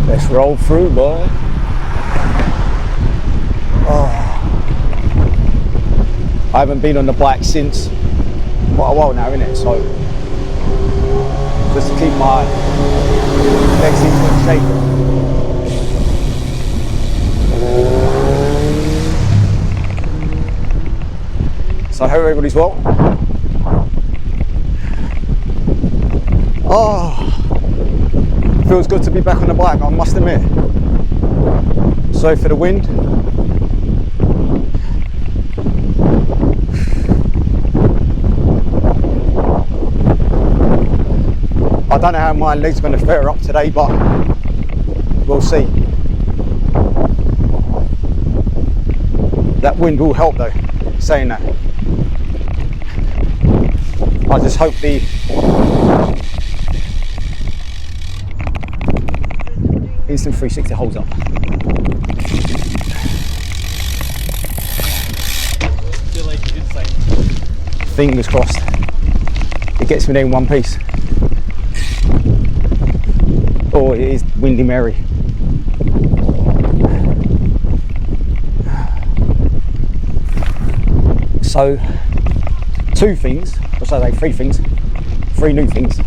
Let's roll through, boy. Oh. I haven't been on the bike since quite a while now, innit? So just to keep my legs in good shape. So I hope everybody's well. Oh, feels good to be back on the bike, I must admit. Sorry for the wind. I don't know how my legs are going to fare up today, but we'll see. That wind will help though, saying that. I just hope the instant 360 holds up. Fingers crossed. It gets me there in one piece. Oh, it is windy Mary. So, two things, or should I say three things, three new things.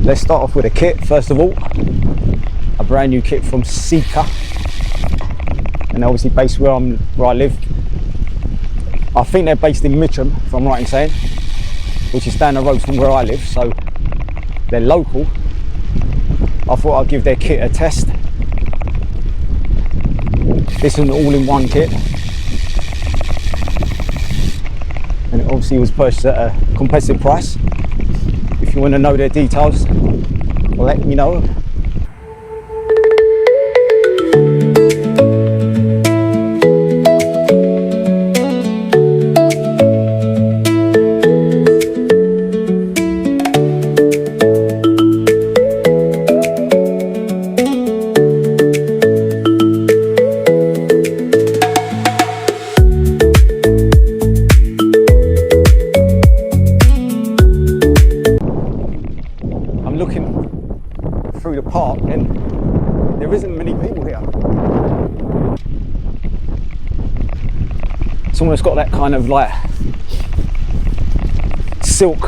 Let's start off with a kit, first of all. A brand new kit from Seeker. And obviously based where I live. I think they're based in Mitcham, if I'm right in saying, which is down the road from where I live, so they're local. I thought I'd give their kit a test. This is an all-in-one kit, and it obviously was purchased at a competitive price. If you want to know their details, let me know. Through the park and there isn't many people here. It's almost got that kind of like silk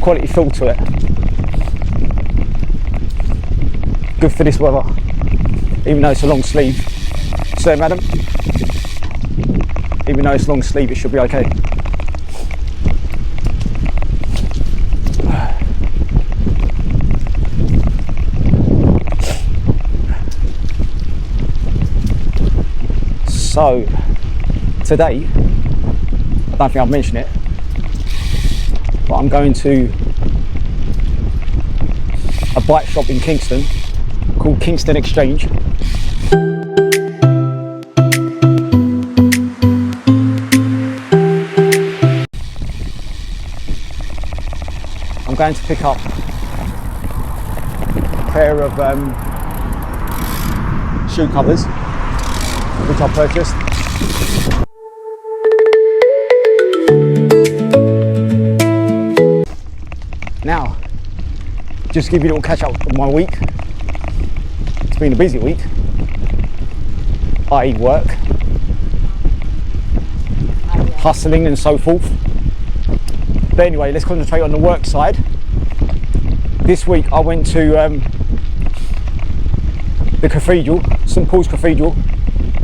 quality feel to it. Good for this weather, even though it's a long sleeve. So madam, even though it's long sleeve, it should be okay. So today, I don't think I've mentioned it, but I'm going to a bike shop in Kingston called Kingston Exchange. I'm going to pick up a pair of shoe covers, which I purchased. Now, just to give you a little catch up of my week. It's been a busy week, i.e. work, hustling and so forth. But anyway, let's concentrate on the work side. This week I went to the cathedral, St Paul's Cathedral,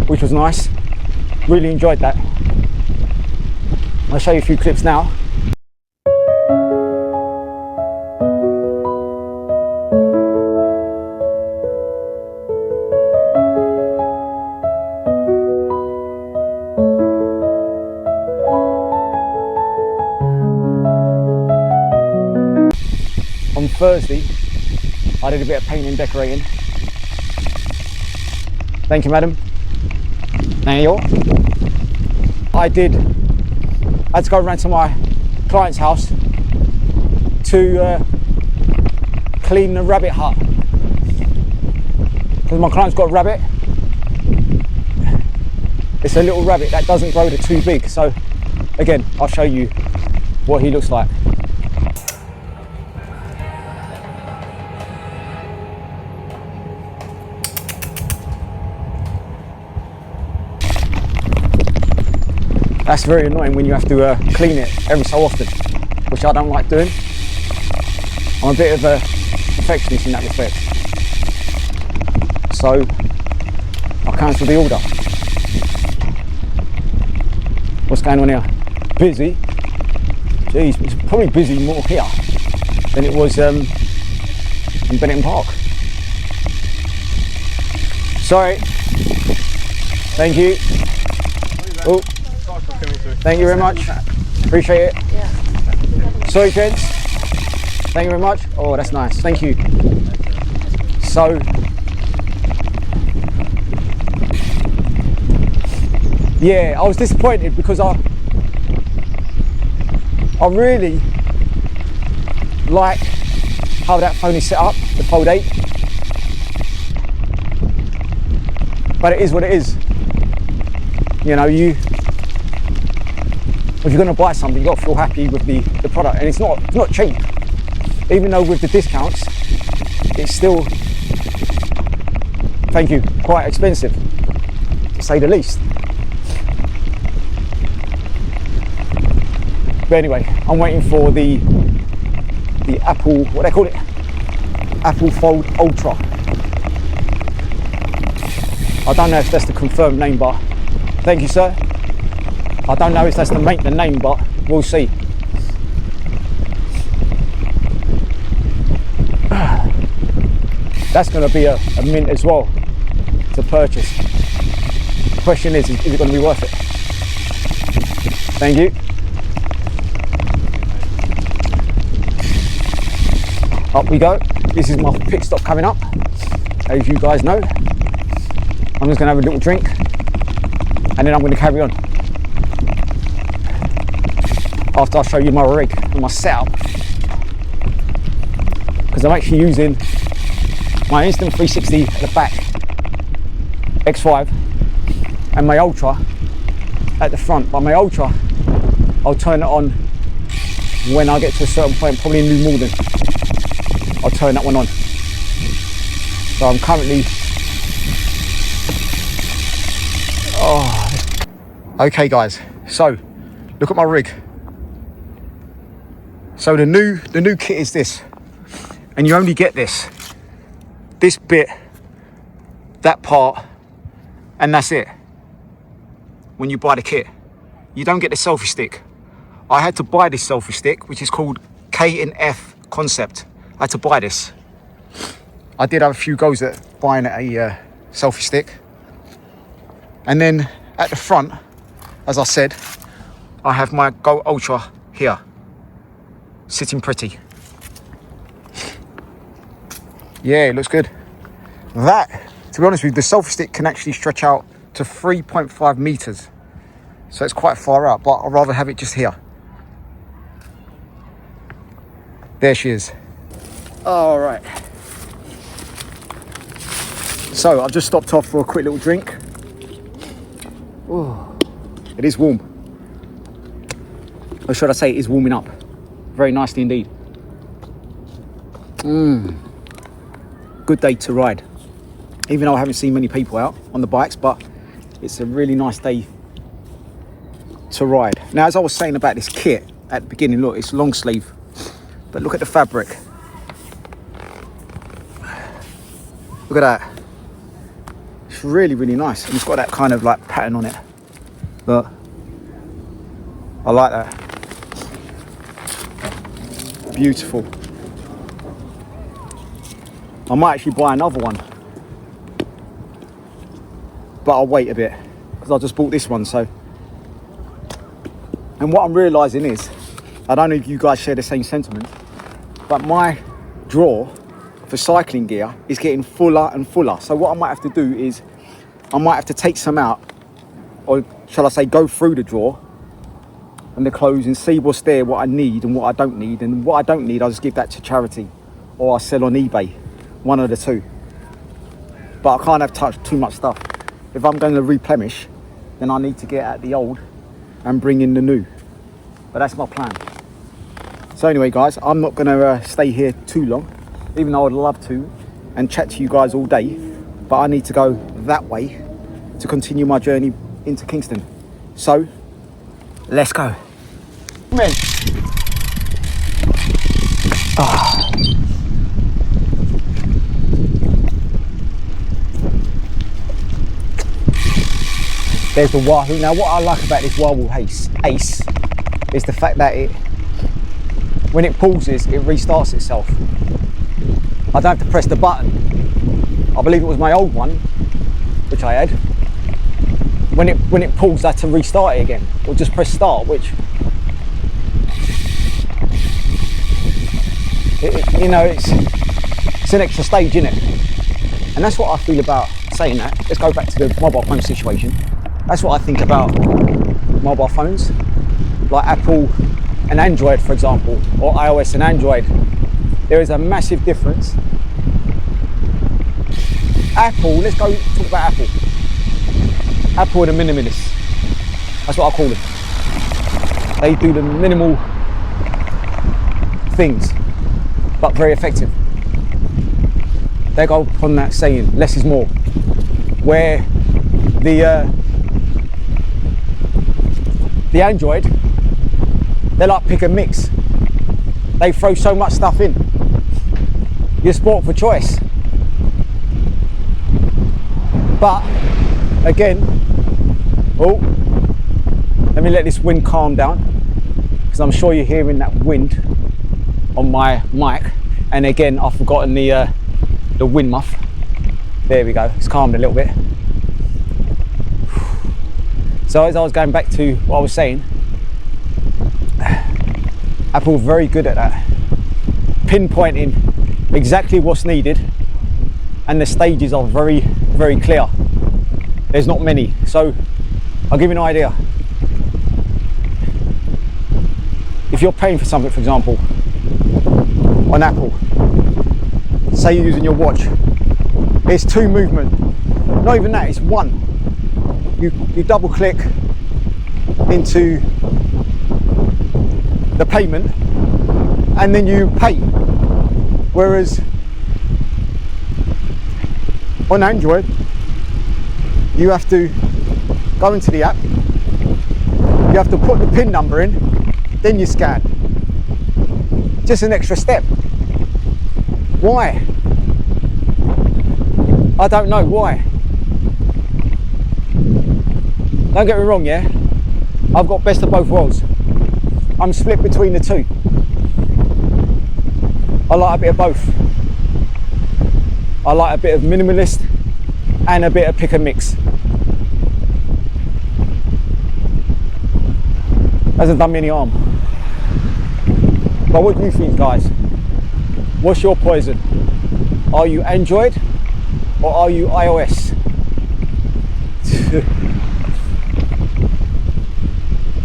which was nice. Really enjoyed that. I'll show you a few clips now. On Thursday, I did a bit of painting and decorating. Thank you, madam. There you are. I had to go around to my client's house to clean the rabbit hut. because my client's got a rabbit. It's a little rabbit that doesn't grow to too big. So again, I'll show you what he looks like. That's very annoying when you have to clean it every so often, which I don't like doing. I'm a bit of a perfectionist in that respect. So I'll cancel the order. What's going on here? Busy? Jeez, it's probably busy more here than it was in Benetton Park. Sorry. Thank you. Oh. Thank you very much. Appreciate it. Yeah. Sorry, gents. Thank you very much. Oh, that's nice. Thank you. So, yeah, I was disappointed because I really like how that phone is set up, the Fold 8. But it is what it is. You know, if you're going to buy something, you've got to feel happy with the product, and it's not cheap. Even though with the discounts, it's still, thank you, quite expensive, to say the least. But anyway, I'm waiting for the Apple, what they call it, Apple Fold Ultra. I don't know if that's the confirmed name, but thank you, sir. I don't know if that's the name, but we'll see. That's going to be a mint as well to purchase. The question is it going to be worth it? Thank you. Up we go. This is my pit stop coming up, as you guys know. I'm just going to have a little drink and then I'm going to carry on. After I show you my rig and my setup, because I'm actually using my Instant 360 at the back, X5, and my Ultra at the front. But my Ultra, I'll turn it on when I get to a certain point, probably in the morning. I'll turn that one on. So I'm currently, okay guys, so look at my rig. So the new kit is this, and you only get this bit, that part, and that's it. When you buy the kit, you don't get the selfie stick. I had to buy this selfie stick, which is called K&F Concept. I had to buy this. I did have a few goes at buying a selfie stick, and then at the front, as I said, I have my Go Ultra here, sitting pretty. Yeah, it looks good. That, to be honest with you, the selfie stick can actually stretch out to 3.5 meters. So it's quite far out, but I'd rather have it just here. There she is. All right. So I've just stopped off for a quick little drink. Oh, it is warm. Or should I say it is warming up. Very nicely indeed. Good day to ride. Even though I haven't seen many people out on the bikes, but it's a really nice day to ride. Now, as I was saying about this kit at the beginning, look, it's long sleeve, but look at the fabric. Look at that. It's really, really nice. And it's got that kind of like pattern on it. Look, I like that. Beautiful. I might actually buy another one, but I'll wait a bit because I just bought this one. So, and what I'm realizing is, I don't know if you guys share the same sentiment, but my drawer for cycling gear is getting fuller and fuller. So what I might have to do is I might have to take some out, or shall I say go through the drawer and the clothes and see what's there, what I need and what I don't need. And what I don't need, I'll just give that to charity or I'll sell on eBay, one of the two. but I can't have touched too much stuff. If I'm going to replenish, then I need to get out the old and bring in the new. But that's my plan. So anyway, guys, I'm not going to stay here too long, even though I'd love to, and chat to you guys all day. But I need to go that way to continue my journey into Kingston. So, let's go. Come in. There's the Wahoo. Now what I like about this Wahoo Ace is the fact that when it pauses, it restarts itself. I don't have to press the button. I believe it was my old one, which I had. When it pulls, I had to restart it again, or just press start, which you know, it's an extra stage, isn't it? And that's what I feel about saying that. Let's go back to the mobile phone situation. That's what I think about mobile phones, like Apple and Android, for example, or iOS and Android. There is a massive difference. Apple, let's go talk about Apple. Apple are the minimalists. That's what I call them. They do the minimal things, but very effective. They go upon that saying, less is more. Where the Android, they like pick and mix. They throw so much stuff in. You're sport for choice. But again, let me let this wind calm down, because I'm sure you're hearing that wind on my mic. And again, I've forgotten the wind muff. There we go, it's calmed a little bit. So as I was going back to what I was saying, Apple are very good at that, pinpointing exactly what's needed, and the stages are very, very clear. There's not many. So I'll give you an idea. If you're paying for something, for example, on Apple, say you're using your watch, there's two movement. Not even that, it's one. You double click into the payment and then you pay. Whereas on Android, you have to go into the app, you have to put the PIN number in, then you scan. Just an extra step. Why? I don't know why. Don't get me wrong, yeah? I've got best of both worlds. I'm split between the two. I like a bit of both. I like a bit of minimalist and a bit of pick and mix. Hasn't done me any harm. But what do you think, guys? What's your poison? Are you Android or are you iOS?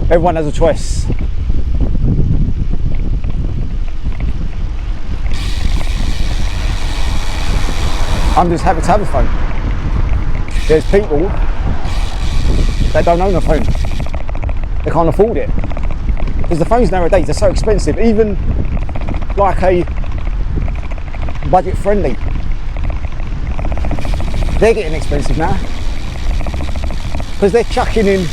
Everyone has a choice. I'm just happy to have a phone. There's people that don't own a phone. They can't afford it. Because the phones nowadays are so expensive, even like a budget friendly. They're getting expensive now. Because they're chucking in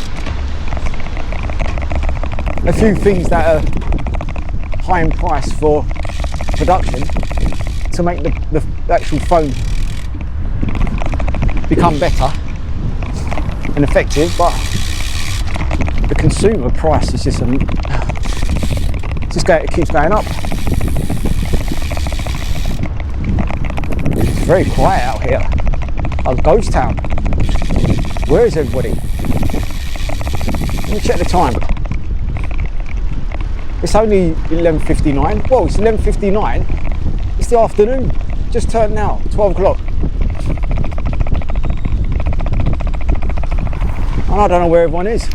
a few things that are high in price for production to make the actual phone become better and effective, but the consumer price is just it keeps going up. It's very quiet out here. A ghost town. Where is everybody? Let me check the time. It's only 11:59. Well, it's 11:59. It's the afternoon. Just turned now, 12 o'clock. And I don't know where everyone is.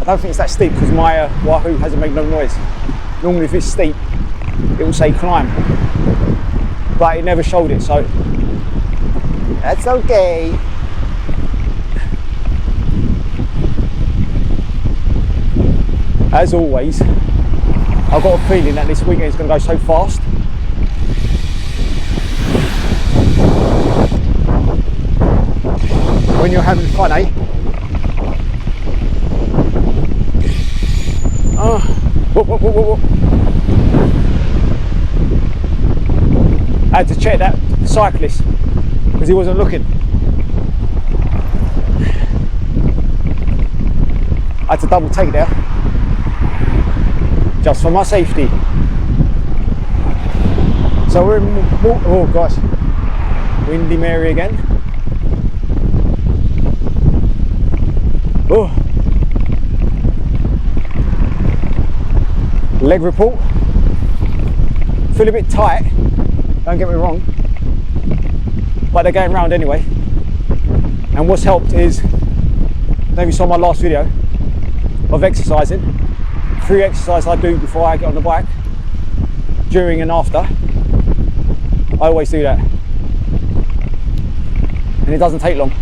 don't think it's that steep because my Wahoo hasn't made no noise. Normally if it's steep, it will say climb. But it never showed it, so that's okay. As always, I've got a feeling that this weekend is going to go so fast. When you're having fun, eh? Oh, whoop, whoop, whoop, whoop. I had to check that cyclist because he wasn't looking. I had to double take there just for my safety. So we're in, oh gosh, Windy Mary again. Oh. Leg report. Feel a bit tight, don't get me wrong, but they're going round anyway. And what's helped is, maybe you saw my last video of exercising. 3 exercises I do before I get on the bike, during and after. I always do that, and it doesn't take long.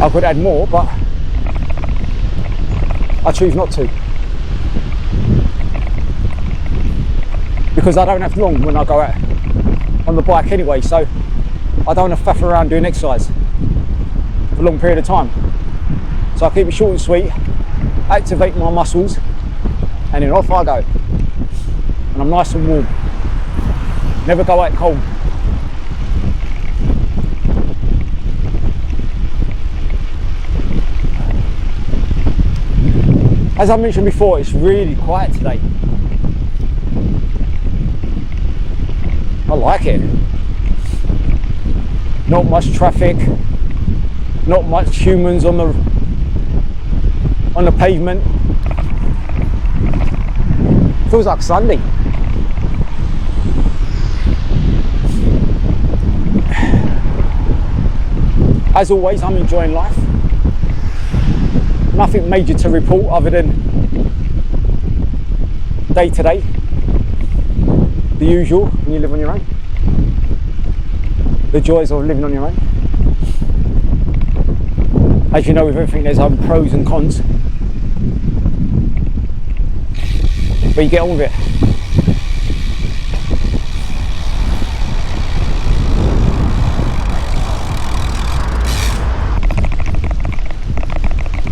I could add more, but I choose not to, because I don't have long when I go out on the bike anyway, so I don't want to faff around doing exercise for a long period of time. So I keep it short and sweet, activate my muscles, and then off I go. And I'm nice and warm. Never go out cold. As I mentioned before, it's really quiet today. I like it. Not much traffic, not much humans on the pavement. Feels like Sunday. As always, I'm enjoying life. Nothing major to report other than day to day. The usual when you live on your own. The joys of living on your own. As you know, with everything there's pros and cons. But you get on with it.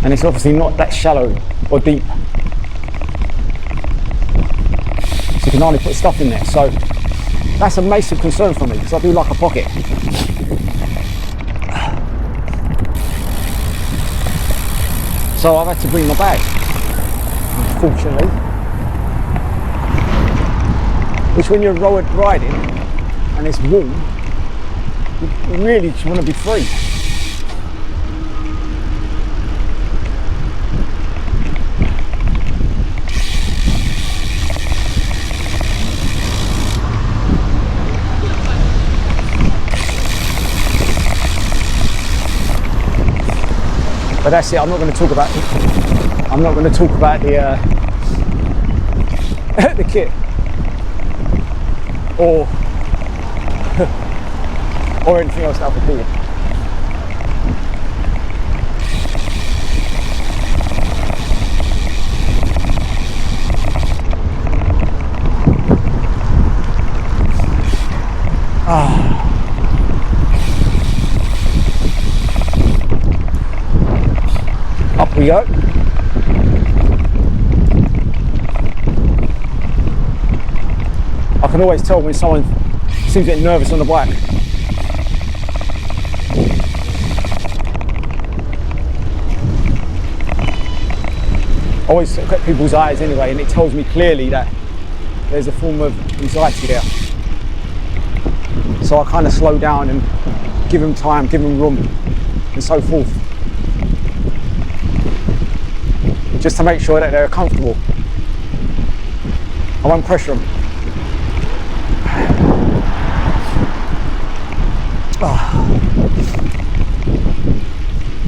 And it's obviously not that shallow or deep. So you can only put stuff in there. So that's a massive concern for me, because I do like a pocket. So I've had to bring my bag, unfortunately. Which when you're road riding and it's warm, you really just want to be free. But that's it. I'm not going to talk about it. I'm not going to talk about the the kit or or anything else that I've recorded. Up we go. I can always tell when someone seems a bit nervous on the bike. I always look at people's eyes anyway, and it tells me clearly that there's a form of anxiety there. So I kind of slow down and give them time, give them room, and so forth. Just to make sure that they're comfortable. I won't pressure them.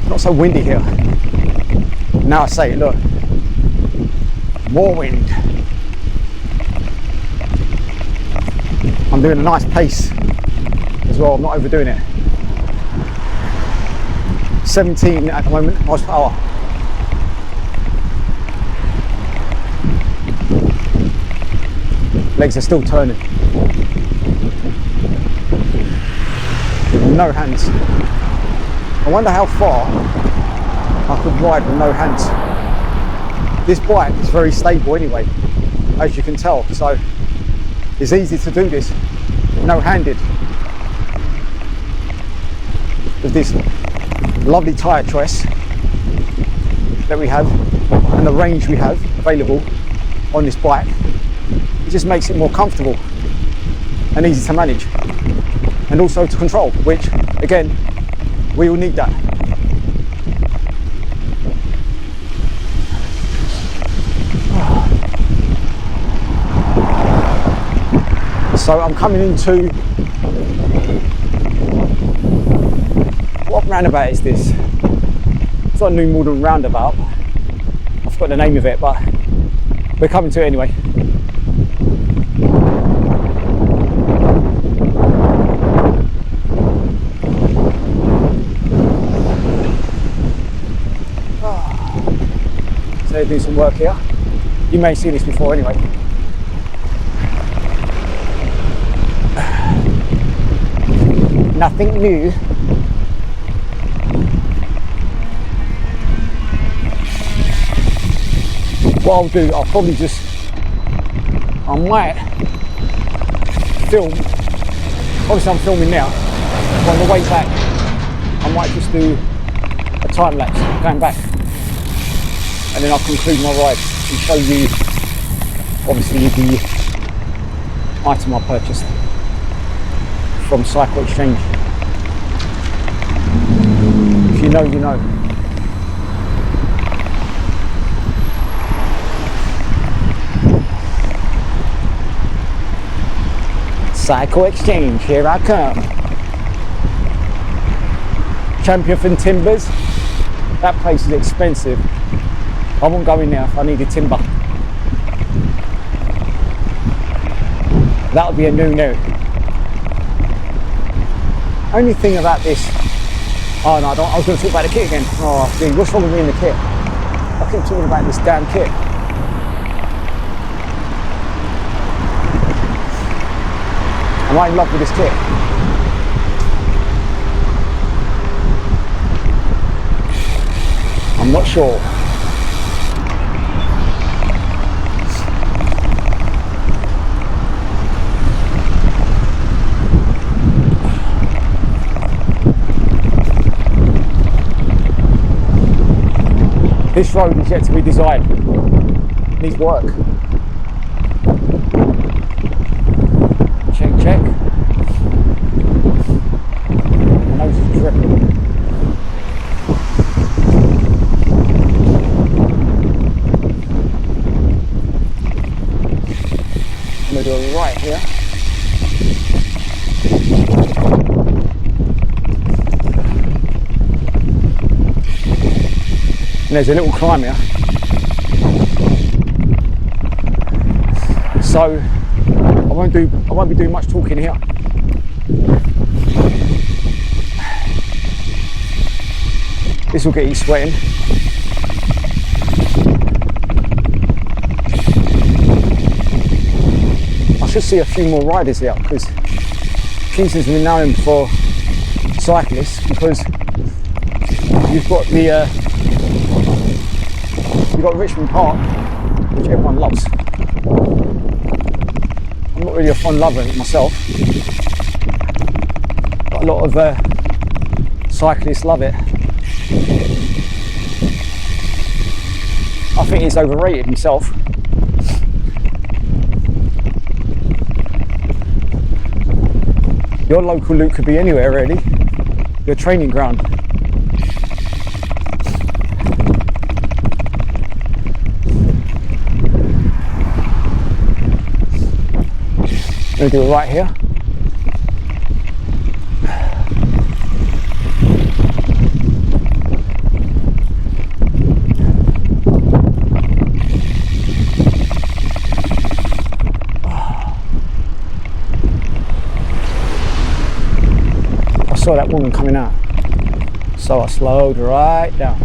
Not so windy here. Now I say it, look, more wind. I'm doing a nice pace as well, I'm not overdoing it. 17 at the moment, miles per hour. Legs are still turning. No hands. I wonder how far I could ride with no hands. This bike is very stable anyway, as you can tell, so it's easy to do this no-handed with this lovely tyre choice that we have and the range we have available on this bike. It just makes it more comfortable and easy to manage and also to control, which again we all need that. So I'm coming into, what roundabout is this? It's not a new modern roundabout. I forgot the name of it, but we're coming to it anyway. So they're doing some work here. You may see this before anyway. Nothing new. What I'll do, I'll probably just, I might film, obviously I'm filming now, but on the way back I might just do a time lapse going back, and then I'll conclude my ride and show you obviously the item I purchased from Cycle Exchange. If you know, you know. Cycle Exchange, here I come. Champion Timbers. That place is expensive. I won't go in there if I needed timber. That would be a no-no. Only thing about this, oh no, I was going to talk about the kit again. Oh dude, what's wrong with me in the kit? I keep talking about this damn kit. Am I in love with this kit? I'm not sure. This road is yet to be designed. It needs work. Check, check. My nose is dripping. I'm going to do a right here. And there's a little climb here. So I won't be doing much talking here. This will get you sweating. I should see a few more riders here because Kingston's been known for cyclists, because you've got the you've got Richmond Park, which everyone loves. I'm not really a fond lover of it myself, but a lot of cyclists love it. I think it's overrated myself. Your local loop could be anywhere really, your training ground. I'm going to do it right here. saw that woman coming out, so I slowed right down.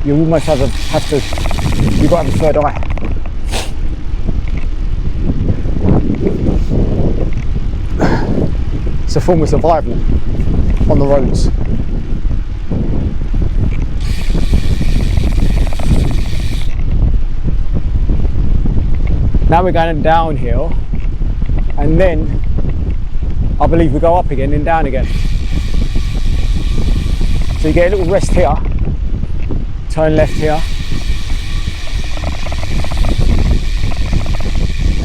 You almost have to, you've got to have a third eye. It's a form of survival on the roads. Now we're going downhill, and then I believe we go up again and down again. So you get a little rest here, turn left here,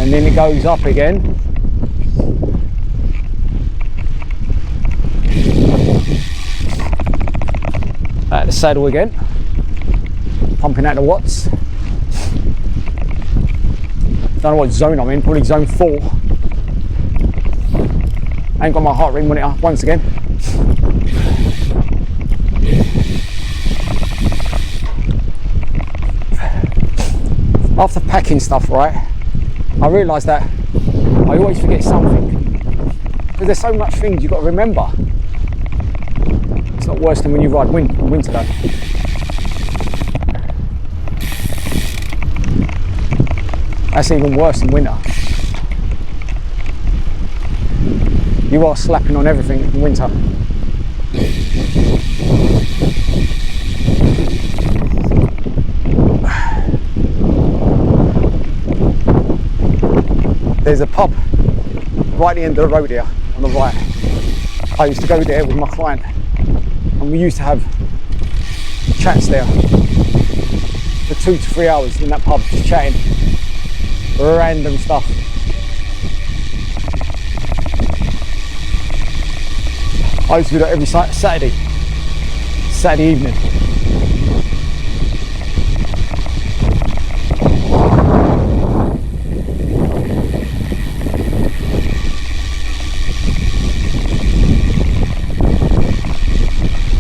and then it goes up again. At the saddle again, pumping out the watts. Don't know what zone I'm in, probably zone 4. I ain't got my heart rate monitor once again. After packing stuff, right, I realised that I always forget something. Because there's so much things you've got to remember. It's not worse than when you ride winter though. That's even worse than winter. You are slapping on everything in winter. There's a pub right at the end of the road here on the right. I used to go there with my client, and we used to have chats there for 2 to 3 hours in that pub, just chatting random stuff. I used to do that every Saturday evening.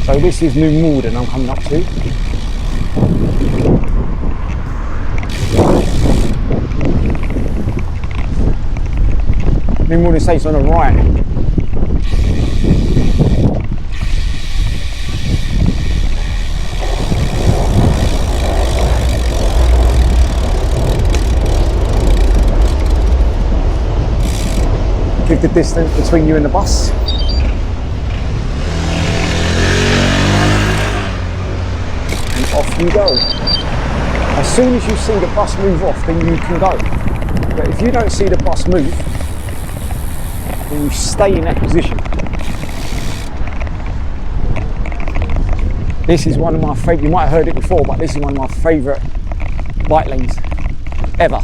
So this is New Malden I'm coming up to. New Malden State's on the right. Give the distance between you and the bus. And off you go. As soon as you see the bus move off, then you can go. But if you don't see the bus move, then you stay in that position. This is one of my favourite, you might have heard it before, but this is one of my favourite bike lanes ever.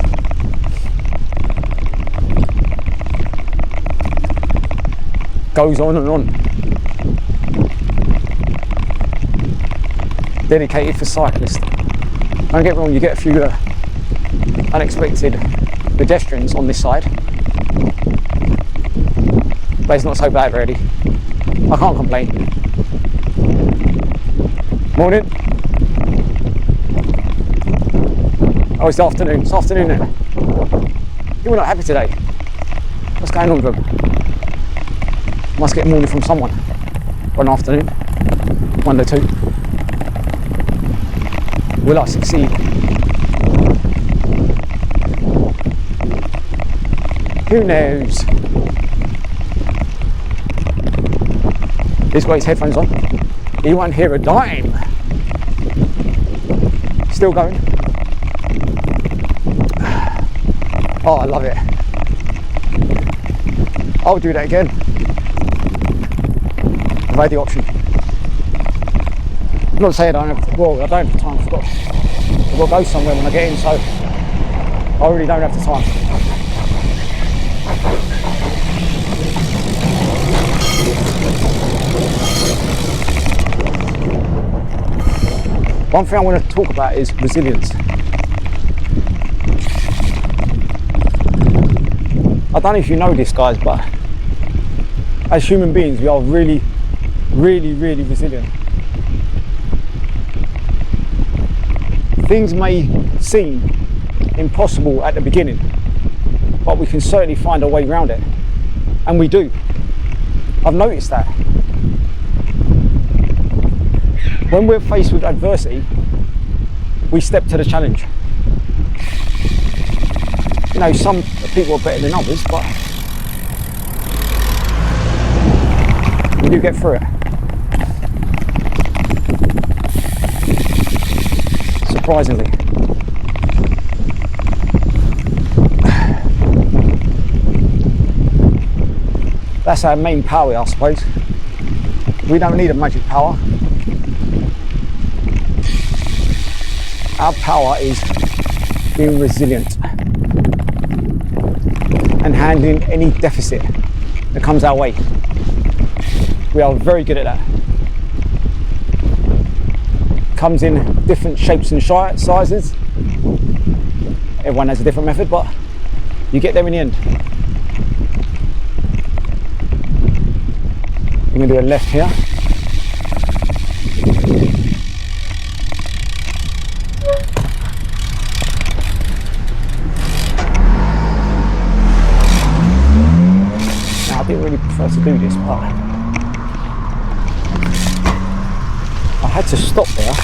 Goes on and on. Dedicated for cyclists. Don't get me wrong, you get a few unexpected pedestrians on this side, but it's not so bad really. I can't complain. Morning. Oh, it's the afternoon. It's afternoon now. You were not happy today. What's going on with them? Must get a morning from someone. Or an afternoon. 1 to 2. Will I succeed? Who knows? He's got his headphones on. He won't hear a dime. Still going. Oh, I love it. I'll do that again. I've had the option. I'm not saying I don't have, well, I don't have the time. I've got to go somewhere when I get in, so I really don't have the time. One thing I want to talk about is resilience. I don't know if you know this, guys, but as human beings, we are really resilient. Things may seem impossible at the beginning, but we can certainly find a way around it, and we do. I've noticed that when we're faced with adversity, we step to the challenge. You know, some people are better than others, but we do get through it. Surprisingly. That's our main power, I suppose. We don't need a magic power. Our power is being resilient and handling any deficit that comes our way. We are very good at that. Comes in different shapes and sizes. Everyone has a different method, but you get there in the end. I'm going to do a left here. Now, I didn't really prefer to do this, but I had to stop there.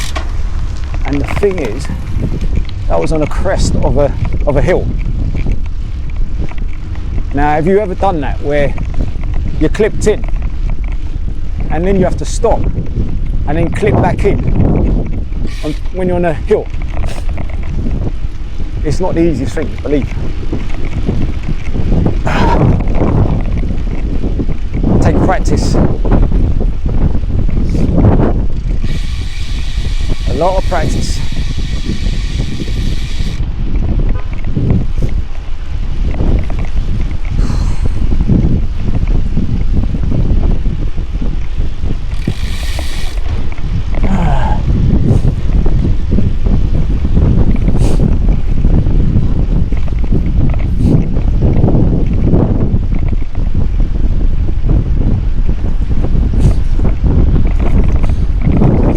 And the thing is, that was on a crest of a hill. Now, have you ever done that where you're clipped in and then you have to stop and then clip back in when you're on a hill? It's not the easiest thing, believe me. Take practice. A lot of practice.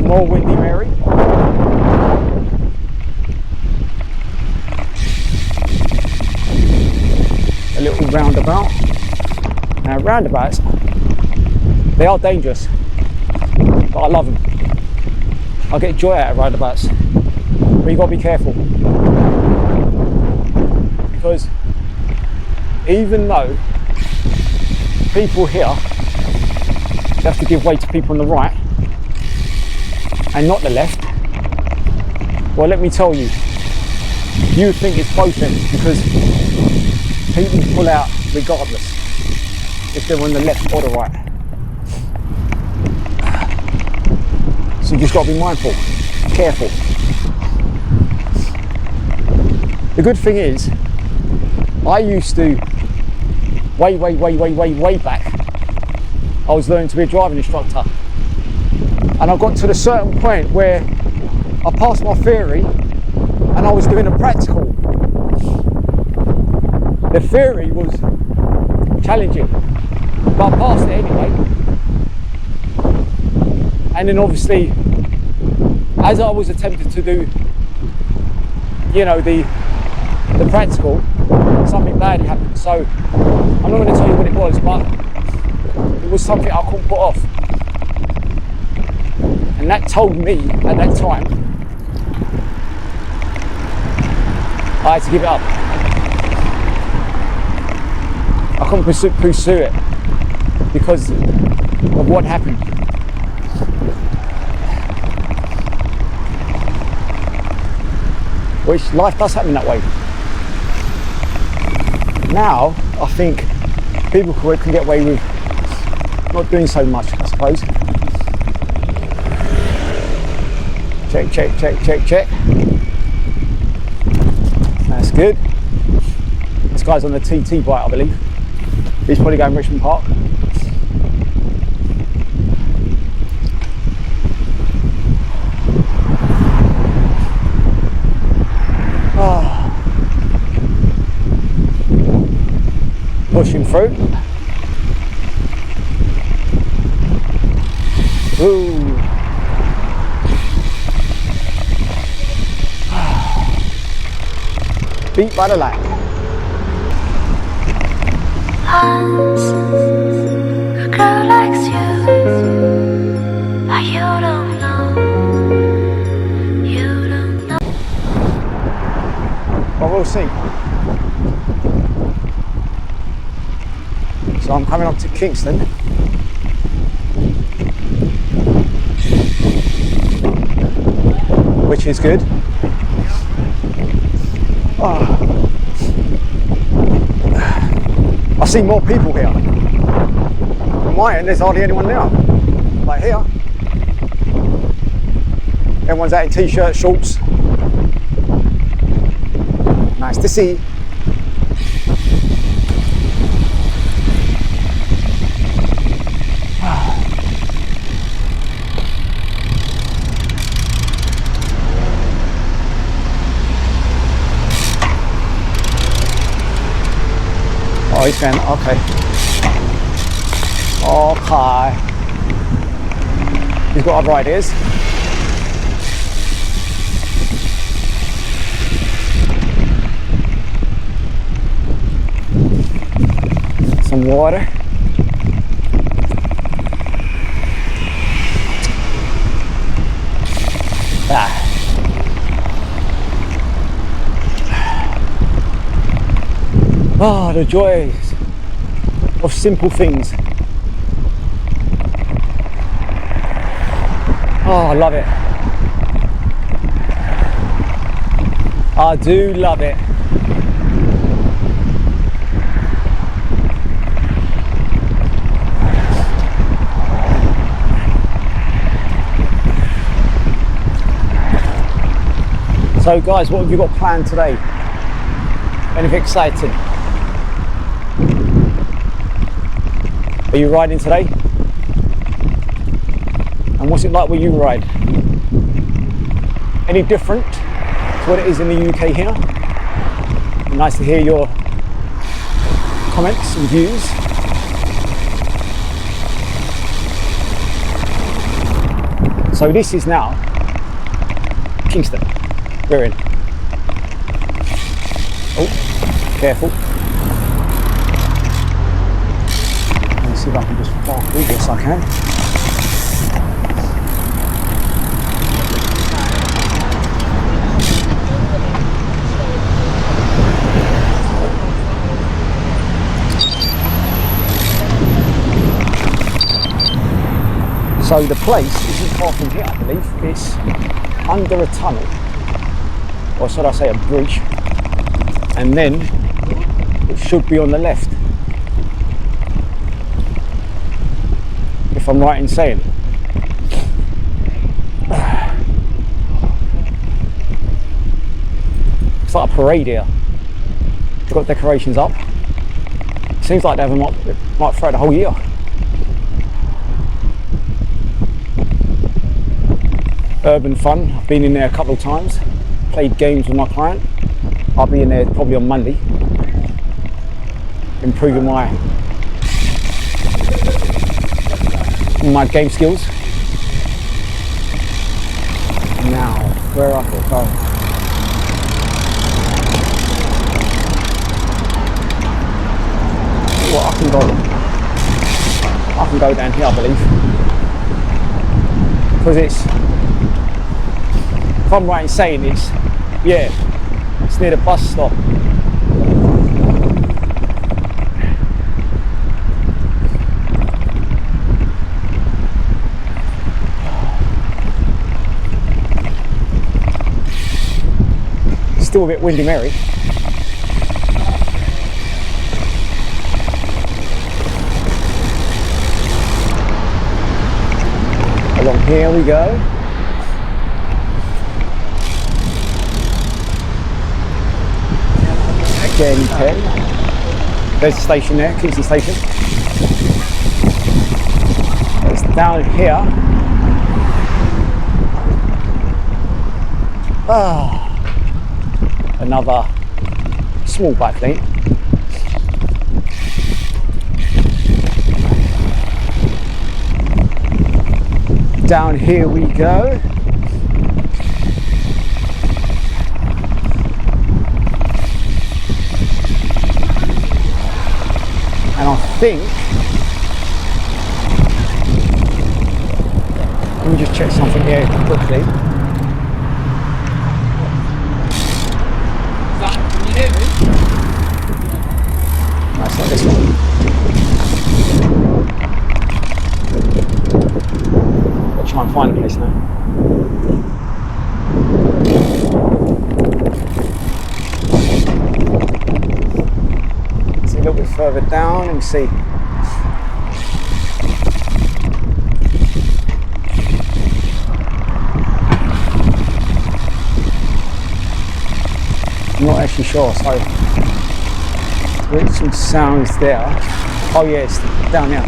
More windy, Mary. A little roundabout. Now, roundabouts, they are dangerous, but I love them. I get joy out of roundabouts, but you've got to be careful, because even though people here have to give way to people on the right and not the left, well, let me tell you, you think it's both ends, because people pull out regardless if they're on the left or the right. So you just got to be mindful, careful. The good thing is, I used to, way back, I was learning to be a driving instructor. And I got to the certain point where I passed my theory and I was doing a practical. The theory was challenging, but I passed it anyway. And then obviously, as I was attempting to do, you know, the practical, something bad happened. So I'm not going to tell you what it was, but it was something I couldn't put off. And that told me at that time I had to give it up. I couldn't pursue it because of what happened. Which life does happen that way. Now I think people can get away with not doing so much, I suppose. Check. That's good. This guy's on the TT bike, I believe. He's probably going Richmond Park. Pushing through. Ooh. Beat by the light. girl likes you, but you don't know. You don't know. But we'll see. So I'm coming up to Kingston. Which is good. Oh. I see more people here. On my end, there's hardly anyone now. Like here, everyone's out in t-shirts, shorts. Nice to see. Oh, he's going, okay. Okay. He's got other ideas. Some water. Ah. Oh, the joys of simple things. Oh, I love it. I do love it. So guys, what have you got planned today? Anything exciting? Are you riding today? And what's it like when you ride? Any different to what it is in the UK here? Nice to hear your comments and views. So this is now Kingston. We're in. Oh, careful. See if I can just park through this. I can. So the place isn't far from here, I believe. It's under a tunnel, or should I say a bridge, and then it should be on the left. If I'm right in saying. It's like a parade here. They've got decorations up. Seems like they have them up right throughout the whole year. Urban fun. I've been in there a couple of times. Played games with my client. I'll be in there probably on Monday. Improving my game skills. Now, where I could go? Well, I can go down here, I believe, because it's, if I'm right in saying it's, yeah, it's near the bus stop. Still a bit windy, Mary. Along here we go. Again, 10. There's the station there, Kingston Station. It's down here. Ah. Another small bike lane. Down here we go. And I think Let me just check something here quickly. Can you hear me? No, it's not this one. I'll try and find a place now. See a little bit further down, let me see. I'm not actually sure, so there's some sounds there. Oh yeah, it's down there.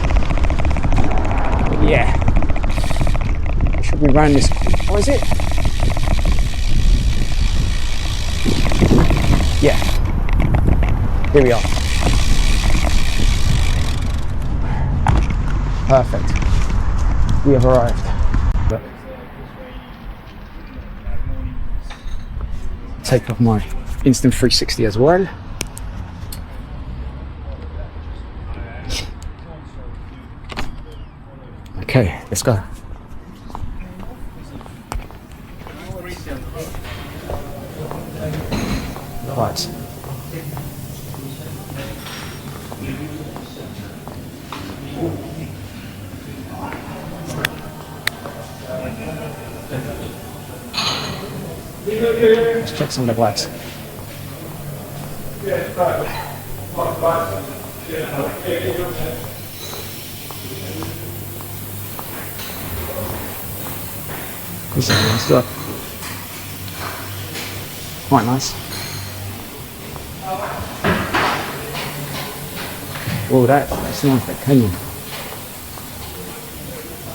But yeah, it should be around this. What is it? Yeah, here we are. Perfect. We have arrived. Take off my Instant 360 as well. Okay, let's go. Right. Let's check some of the lights. This is nice stuff. Quite nice. Oh, that's nice, that canyon.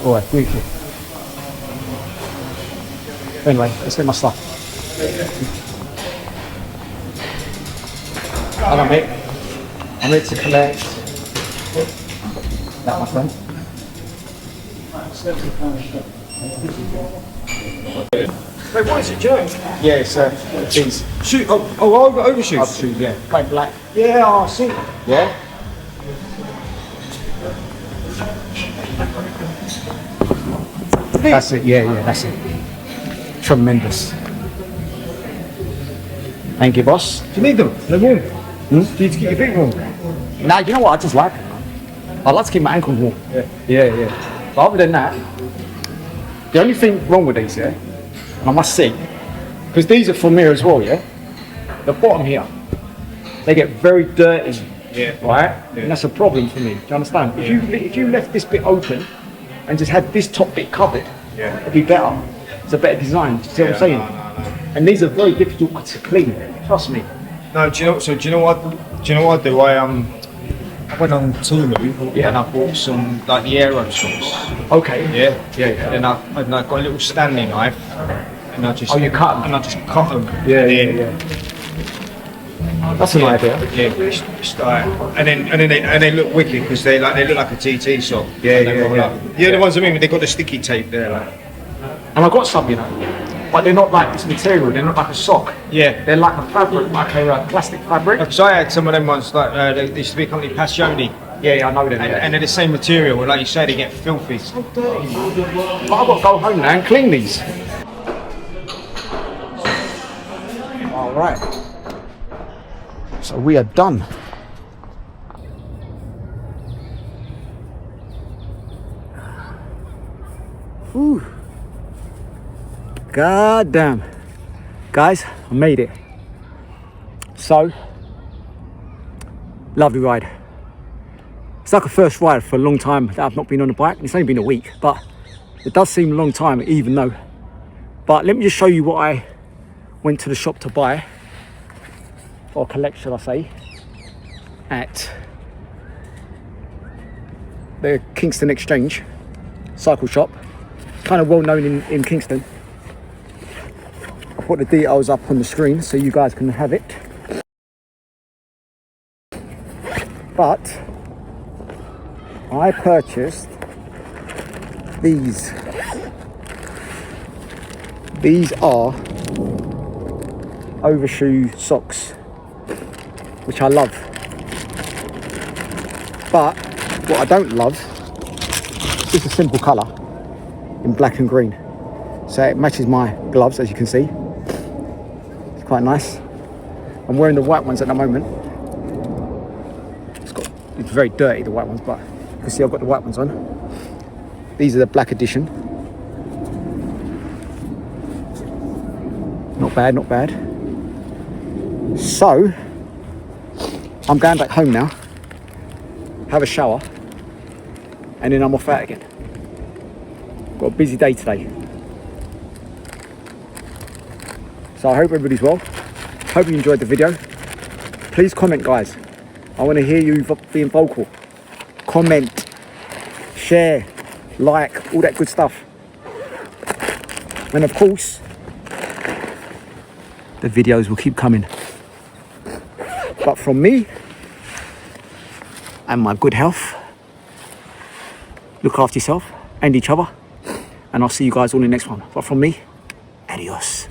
Oh, that's beautiful. Anyway, let's get my stuff. Hello mate, I'm here to collect that, my friend. Wait, what is it, Joe? Yeah, it's these Shoot, overshoots. shoes, yeah. Quite black. Yeah, I see. Yeah? That's it, yeah, that's it. Tremendous. Thank you, boss. Do you need them? They're warm. Do you need to keep your feet warm? Nah, you know what? I just like it. I like to keep my ankles warm. Yeah. But other than that, the only thing wrong with these, yeah, and I must say, because these are from here as well, yeah, the bottom here, they get very dirty, Yeah. right? Yeah. And that's a problem for me. Do you understand? If you left this bit open and just had this top bit covered, Yeah. it'd be better. It's a better design. Do you see what I'm saying? No. And these are very difficult to clean. Trust me. No, do you know what I do? I went on Tulu and I bought some like the aerosols. Okay. Yeah. And I got a little Stanley knife and I just you cut 'em? and I just cut them. Yeah. That's an idea. Yeah, just like, and then they look wicked because they look like a TT sock. Yeah. The ones I mean, they got the sticky tape there. Like. And I got some, you know, but they're not like this material. They're not like a sock. Yeah. They're like a fabric, like a plastic fabric. Because I had some of them ones like there used to be a company Passioni, Yeah, I know them. and they're the same material. Like you say, they get filthy. So dirty. But I've got to go home now and clean these. All right. So we are done. Whew. God damn. Guys, I made it. So, lovely ride. It's like a first ride for a long time that I've not been on a bike. It's only been a week, but it does seem a long time even though. But let me just show you what I went to the shop to buy, or collect should I say, at the Kingston Exchange cycle shop. Kind of well known in Kingston. I'll put the details up on the screen so you guys can have it. But I purchased these. These are overshoe socks, which I love. But what I don't love is the simple colour. in black and green. So it matches my gloves, as you can see. It's quite nice. I'm wearing the white ones at the moment. It's very dirty, the white ones, but you can see I've got the white ones on. These are the black edition. Not bad, not bad. So, I'm going back home now, have a shower, and then I'm off out again. Got a busy day today. So I hope everybody's well. Hope you enjoyed the video. Please comment, guys. I want to hear you being vocal. Comment, share, like, all that good stuff. And of course, the videos will keep coming. But from me and my good health, look after yourself and each other. And I'll see you guys all in the next one. But from me, adios.